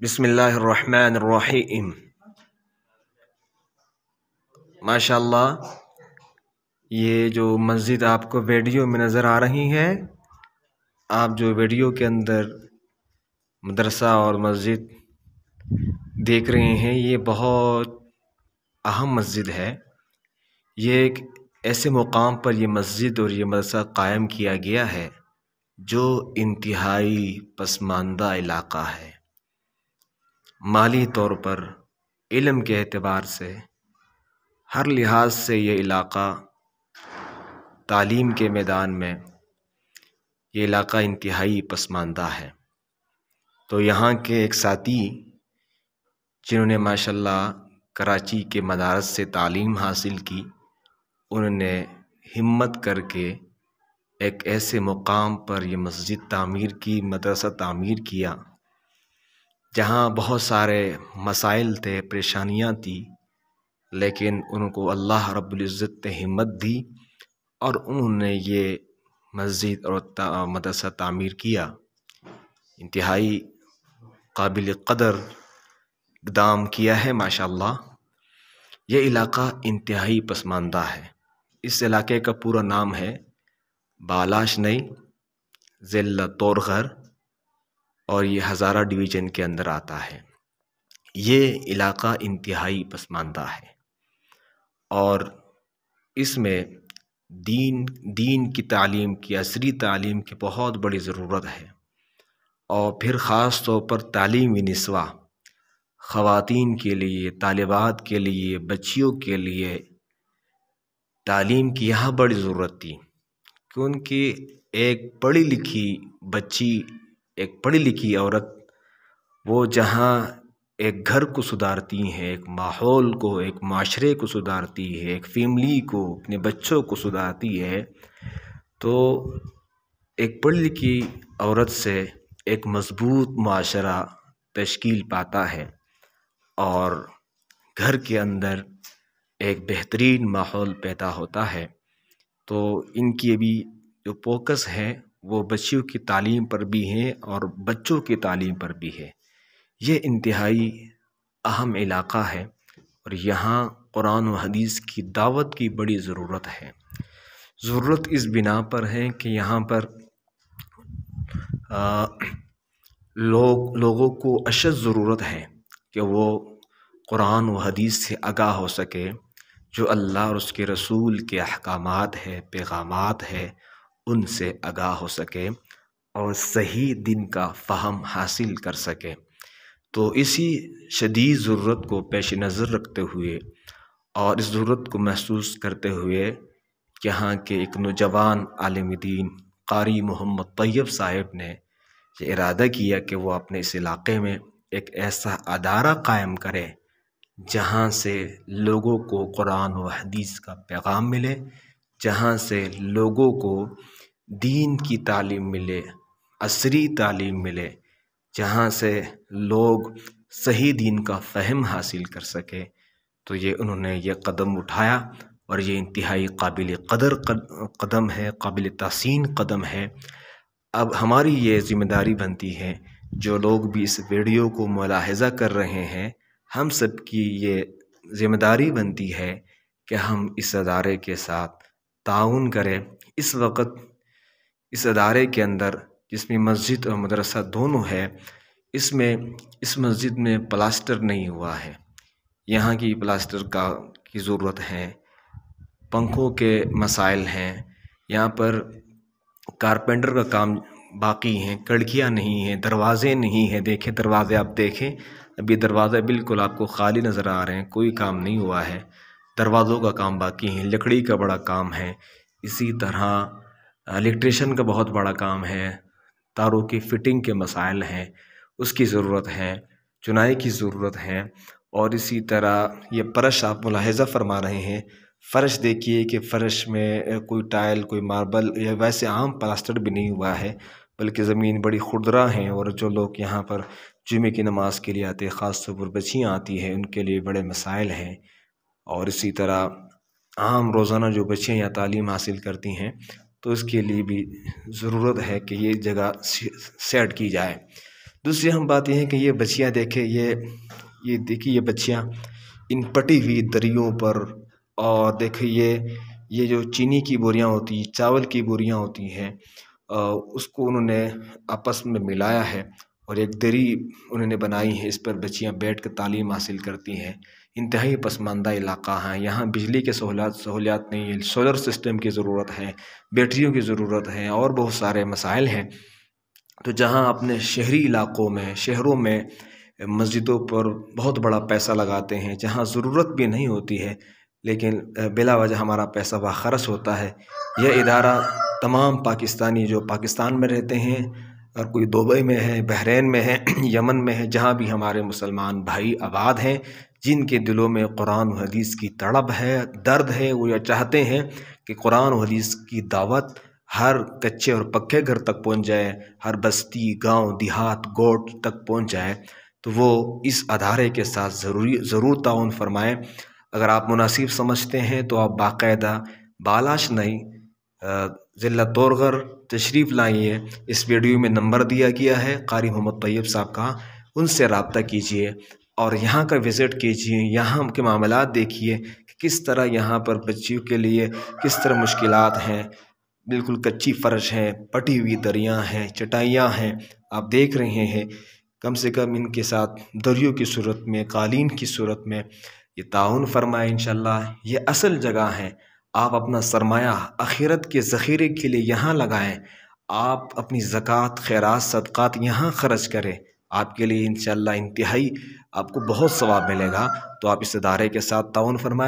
बिस्मिल्लाहिर्रहमानिर्रहीम। माशाअल्लाह, ये जो मस्जिद आपको वीडियो में नज़र आ रही है, आप जो वीडियो के अंदर मदरसा और मस्जिद देख रहे हैं, ये बहुत अहम मस्जिद है। ये एक ऐसे मुकाम पर ये मस्जिद और ये मदरसा कायम किया गया है जो इंतहाई पसमानदा इलाका है। माली तौर पर, इल्म के एतबार से, हर लिहाज से ये इलाका, तालीम के मैदान में ये इलाका इंतहाई पसमानदा है। तो यहाँ के एक साथी जिन्होंने माशाल्लाह कराची के मदारस से तालीम हासिल की, उन्होंने हिम्मत करके एक ऐसे मुकाम पर ये मस्जिद तामीर की, मदरसा तामीर किया जहाँ बहुत सारे मसाइल थे, परेशानियाँ थी, लेकिन उनको अल्लाह रब्बुल इज़्ज़त ने हिम्मत दी और उन्होंने ये मस्जिद और मदरसा तामीर किया। इंतहाई काबिल क़दर इक़दाम किया है माशाअल्लाह। ये इलाका इंतहाई पसमानदा है। इस इलाके का पूरा नाम है बालाशनई ज़िला तोरघर और ये हज़ारा डिवीज़न के अंदर आता है। ये इलाका इंतहाई पसमानदा है और इसमें दीन की तालीम की, असरी तालीम की बहुत बड़ी ज़रूरत है। और फिर ख़ास तौर पर तालीमी निस्वा, ख़वातीन के लिए, तालिबात के लिए, बच्चियों के लिए तालीम की यहाँ बड़ी ज़रूरत थी, क्योंकि एक पढ़ी लिखी बच्ची, एक पढ़ी लिखी औरत, वो जहाँ एक घर को सुधारती हैं, एक माहौल को, एक माशरे को सुधारती है, एक फैमिली को, अपने बच्चों को सुधारती है, तो एक पढ़ी लिखी औरत से एक मजबूत माशरा तश्कील पाता है और घर के अंदर एक बेहतरीन माहौल पैदा होता है। तो इनकी अभी जो फोकस है वो बच्चियों की तालीम पर भी है और बच्चों की तालीम पर भी है। ये इंतहाई अहम इलाका है और यहाँ कुरान व हदीस की दावत की बड़ी ज़रूरत है। ज़रूरत इस बिना पर है कि यहाँ पर लोगों को अशद ज़रूरत है कि वो कुरान व हदीस से आगाह हो सके, जो अल्लाह और उसके रसूल के अहकामात है, पैगामात है, उनसे आगाह हो सके और सही दिन का फ़हम हासिल कर सके। तो इसी शदीद ज़रूरत को पेश नज़र रखते हुए और इस ज़रूरत को महसूस करते हुए यहाँ के एक नौजवान आलिम दीन कारी मोहम्मद तैयब साहिब ने ये इरादा किया कि वो अपने इस इलाक़े में एक ऐसा अदारा कायम करे जहाँ से लोगों को कुरान व हदीस का पैगाम मिले, जहाँ से लोगों को दीन की तालीम मिले, असरी तालीम मिले, जहाँ से लोग सही दीन का फ़हम हासिल कर सके। तो ये उन्होंने ये कदम उठाया और ये इंतहाई काबिल क़दर कदम है, काबिल तहसीन कदम है। अब हमारी ये ज़िम्मेदारी बनती है, जो लोग भी इस वीडियो को मुलाहिज़ा कर रहे हैं, हम सब की ये ज़िम्मेदारी बनती है कि हम इस अदारे के साथ ताउन करें। इस वक्त इस अदारे के अंदर, जिसमें मस्जिद और मदरसा दोनों है, इस मस्जिद में प्लास्टर नहीं हुआ है। यहाँ की प्लास्टर की ज़रूरत है, पंखों के मसाइल हैं, यहाँ पर कारपेंटर का काम बाकी है, खिड़कियाँ नहीं हैं, दरवाज़े नहीं हैं। देखें दरवाज़े, आप देखें अभी दरवाज़े बिल्कुल आपको खाली नज़र आ रहे हैं, कोई काम नहीं हुआ है। दरवाज़ों का काम बाकी है, लकड़ी का बड़ा काम है, इसी तरह इलेक्ट्रिशियन का बहुत बड़ा काम है, तारों की फिटिंग के मसाइल हैं, उसकी ज़रूरत है, चुनाई की ज़रूरत है। और इसी तरह ये फ़र्श आप मुलाहिज़ा फरमा रहे हैं, फ़र्श देखिए कि फ़र्श में कोई टाइल, कोई मार्बल या वैसे आम प्लास्टर भी नहीं हुआ है, बल्कि ज़मीन बड़ी खुरदरा हैं। और जो लोग यहाँ पर जुमे की नमाज़ के लिए आते हैं, ख़ास तौर पर बच्चियाँ आती हैं, उनके लिए बड़े मसाइल हैं। और इसी तरह आम रोज़ाना जो बच्चियाँ यहाँ तालीम हासिल करती हैं, तो इसके लिए भी ज़रूरत है कि ये जगह सेट की जाए। दूसरी अहम बात यह है कि ये बच्चियाँ देखें, ये देखिए ये बच्चियाँ इन पटी हुई दरियों पर, और देखिए ये जो चीनी की बोरियां होती, चावल की बोरियां होती हैं, उसको उन्होंने आपस में मिलाया है और एक दरी उन्होंने बनाई है। इस पर बच्चियां बैठ कर तालीम हासिल करती हैं। इंतहाई पसमानदा इलाका है, यहाँ बिजली के सहूलियात नहीं है, सोलर सिस्टम की ज़रूरत है, बैटरियों की ज़रूरत है और बहुत सारे मसाइल हैं। तो जहाँ अपने शहरी इलाकों में, शहरों में मस्जिदों पर बहुत बड़ा पैसा लगाते हैं, जहाँ ज़रूरत भी नहीं होती है, लेकिन बिला वजह हमारा पैसा वहाँ खर्च होता है। यह इदारा तमाम पाकिस्तानी जो पाकिस्तान में रहते हैं, और कोई दुबई में है, बहरीन में है, यमन में है, जहाँ भी हमारे मुसलमान भाई आबाद हैं, जिनके दिलों में कुरान और हदीस की तड़प है, दर्द है, वो यह चाहते हैं कि कुरान और हदीस की दावत हर कच्चे और पक्के घर तक पहुंच जाए, हर बस्ती, गांव, देहात, गोट तक पहुंच जाए, तो वो इस अदारे के साथ ज़रूर ताउन फरमाएं। अगर आप मुनासिब समझते हैं तो आप बाकायदा बालाश नहीं ज़िला तोरगर तशरीफ़ लाइए। इस वीडियो में नंबर दिया गया है कारी मोहम्मद तैयब साहब का, उनसे रब्ता कीजिए और यहाँ का विज़िट कीजिए, यहाँ के मामलात देखिए कि किस तरह यहाँ पर बच्चियों के लिए किस तरह मुश्किलात हैं। बिल्कुल कच्ची फ़र्श है, पटी हुई दरियाँ हैं, चटाइयाँ हैं, आप देख रहे हैं। कम से कम इनके साथ दरियों की सूरत में, कालीन की सूरत में ये ताउन फरमाए। इंशाअल्लाह ये असल जगह है। आप अपना सरमाया आखिरत के ज़ख़ीरे के लिए यहाँ लगाएं। आप अपनी ज़कात, खैरात, सदक़ात यहाँ ख़र्च करें। आपके लिए इंशाअल्लाह इंतहाई आपको बहुत सवाब मिलेगा। तो आप इस इदारे के साथ ताउन फरमाएं।